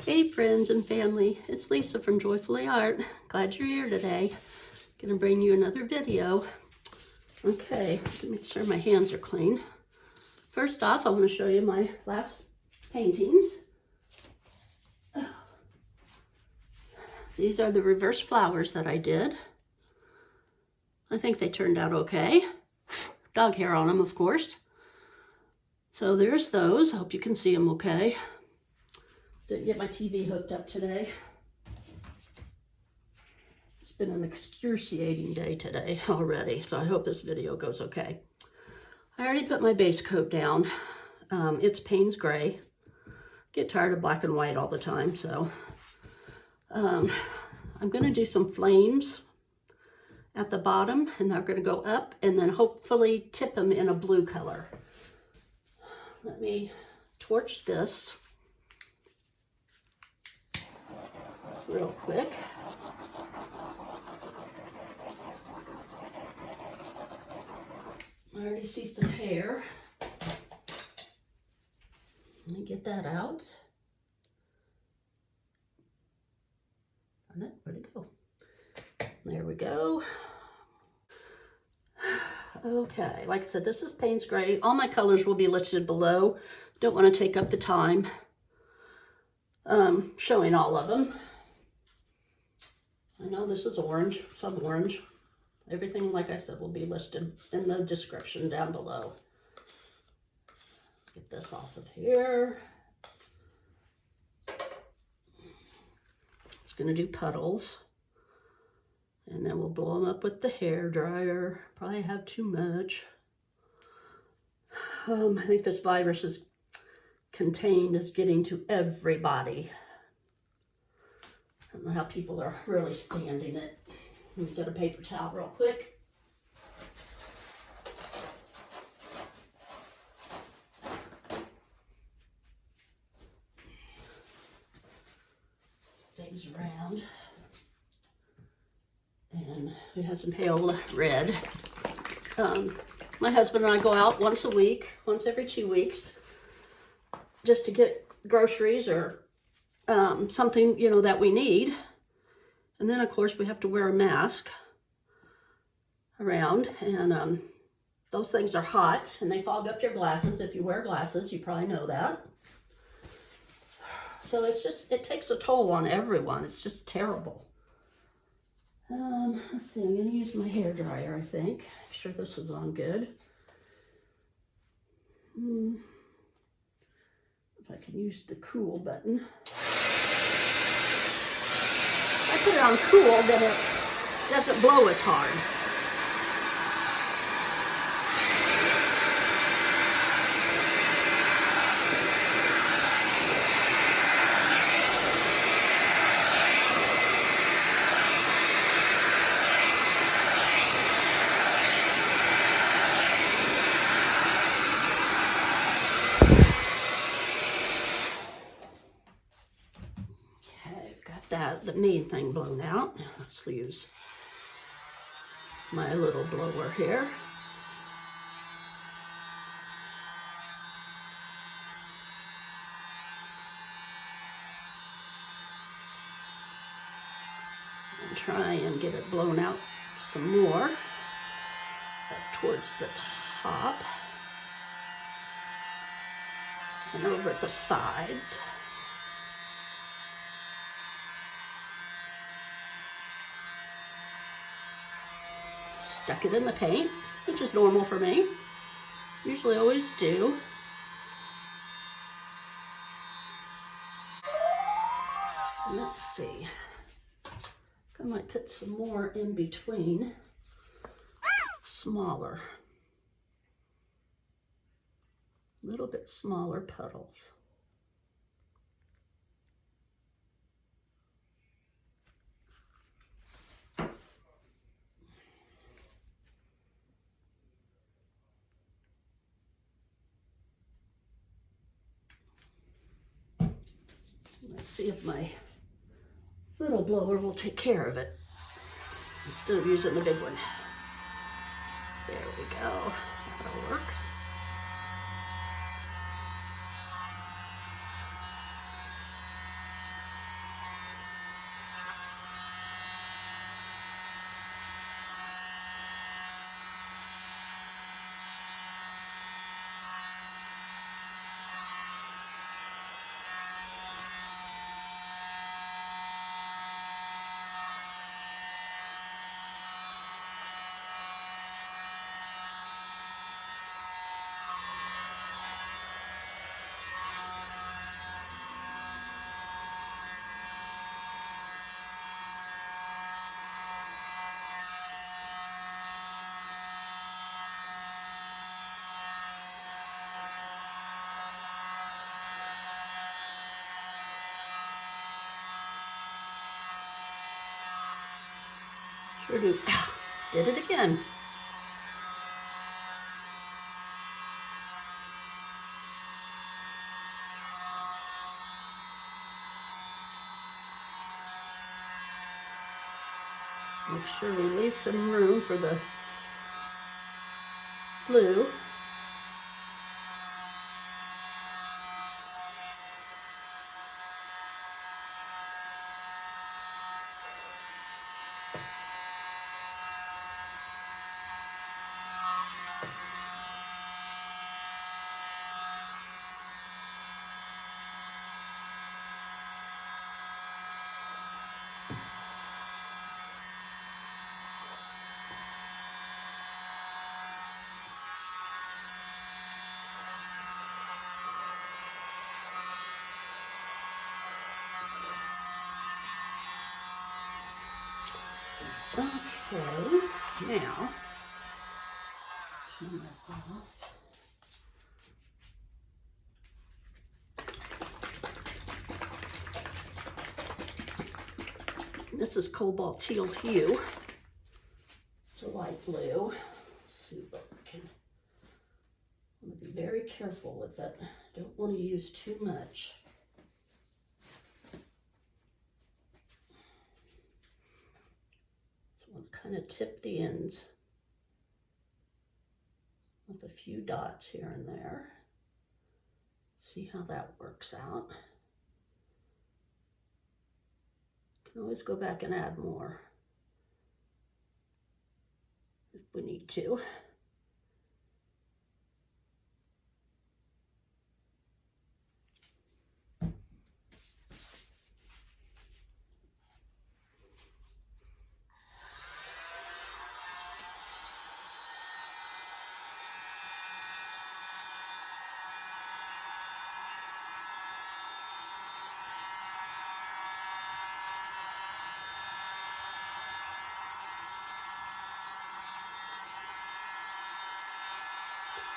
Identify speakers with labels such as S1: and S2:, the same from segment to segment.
S1: Hey friends and family, it's Lisa from Joyfully Art. Glad you're here today. Gonna bring you another video. Okay, let me make sure my hands are clean. First off, I want to show you my last paintings. These are the reverse flowers that I did. I think they turned out okay. Dog hair on them, of course. So there's those. I hope you can see them okay. Didn't get my TV hooked up today. It's been an excruciating day today already, so I hope this video goes okay. I already put my base coat down. It's Paynes gray. Get tired of black and white all the time, so I'm going to do some flames at the bottom, and they're going to go up and then hopefully tip them in a blue color. Let me torch this real quick. I already see some hair. Let me get that out. Where'd it go? There we go. Okay, like I said, this is Paynes gray. All my colors will be listed below. Don't want to take up the time showing all of them. I know this is orange, some orange. Everything, like I said, will be listed in the description down below. Get this off of here. It's going to do puddles. And then we'll blow them up with the hair dryer. Probably have too much. I think this virus is getting to everybody. I don't know how people are really standing it. Let me get a paper towel real quick. Things around. And we have some pale red. My husband and I go out once a week, once every 2 weeks, just to get groceries or something, you know, that we need. And then, of course, we have to wear a mask around, and those things are hot, and they fog up your glasses. If you wear glasses, you probably know that. So it takes a toll on everyone. It's just terrible. Let's see, I'm going to use my hair dryer, I think. I'm sure this is on good. If I can use the cool button. If I put it on cool, then it doesn't blow as hard. The main thing blown out. Let's use my little blower here. And try and get it blown out some more up towards the top and over at the sides. Stuck it in the paint, which is normal for me. Usually always do. Let's see. I might put some more in between. Smaller. A little bit smaller puddles. Let's see if my little blower will take care of it instead of using the big one. There we go. That'll work. Did it again. Make sure we leave some room for the blue. Okay, now, turn that off. This is cobalt teal hue. It's a light blue. Let's see what we can. I'm going to be very careful with it. Don't want to use too much. So I'm kind of tip the ends with a few dots here and there. See how that works out. Can always go back and add more if we need to.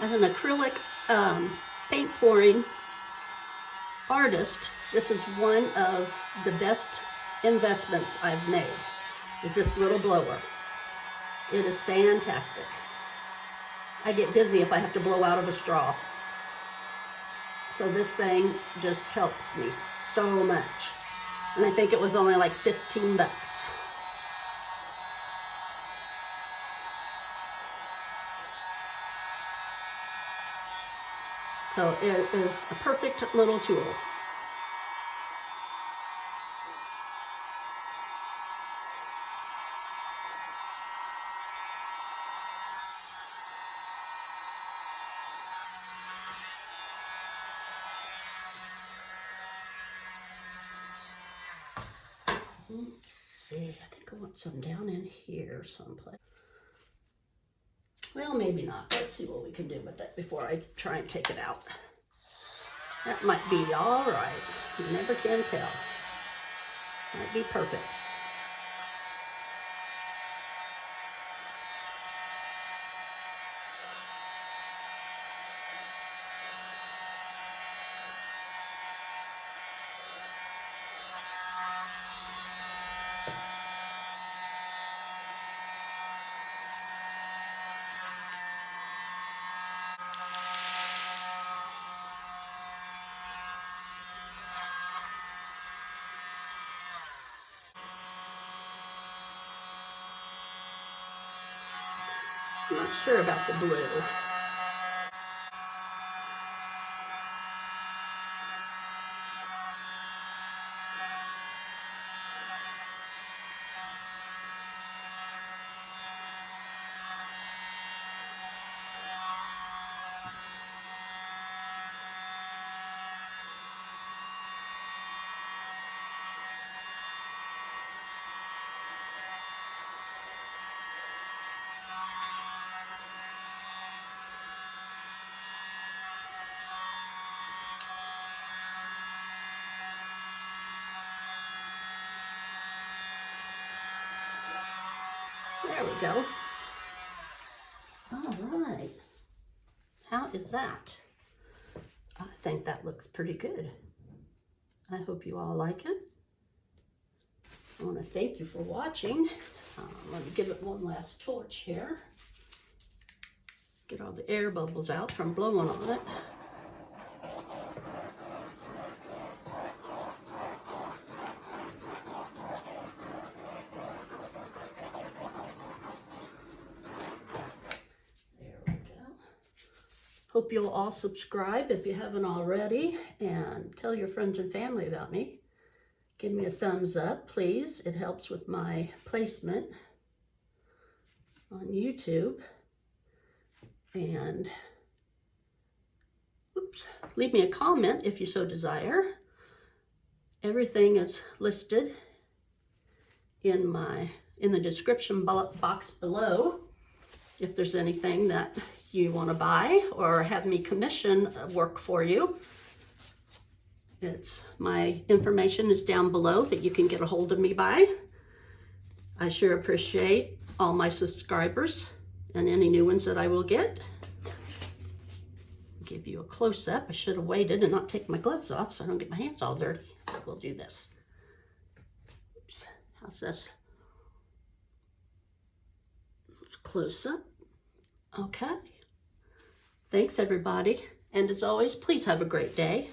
S1: As an acrylic paint pouring artist, this is one of the best investments I've made, is this little blower. It is fantastic. I get dizzy if I have to blow out of a straw. So this thing just helps me so much. And I think it was only like 15 bucks. So it is a perfect little tool. Let's see, I think I want some down in here someplace. Well, maybe not. Let's see what we can do with it before I try and take it out. That might be all right. You never can tell. Might be perfect. I'm not sure about the blue. There we go. All right. How is that? I think that looks pretty good. I hope you all like it. I want to thank you for watching. Let me give it one last torch here. Get all the air bubbles out from blowing on it. There we go. Hope you'll all subscribe if you haven't already, and tell your friends and family about me. Give me a thumbs up, please. It helps with my placement on YouTube. And leave me a comment if you so desire. Everything is listed in the description box below. If there's anything that you want to buy or have me commission work for you, my information is down below that you can get a hold of me by. I sure appreciate all my subscribers and any new ones that I will get. Give you a close-up. I should have waited and not take my gloves off so I don't get my hands all dirty. But we'll do this. Oops. How's this? Close up. Okay. Thanks, everybody. And as always, please have a great day.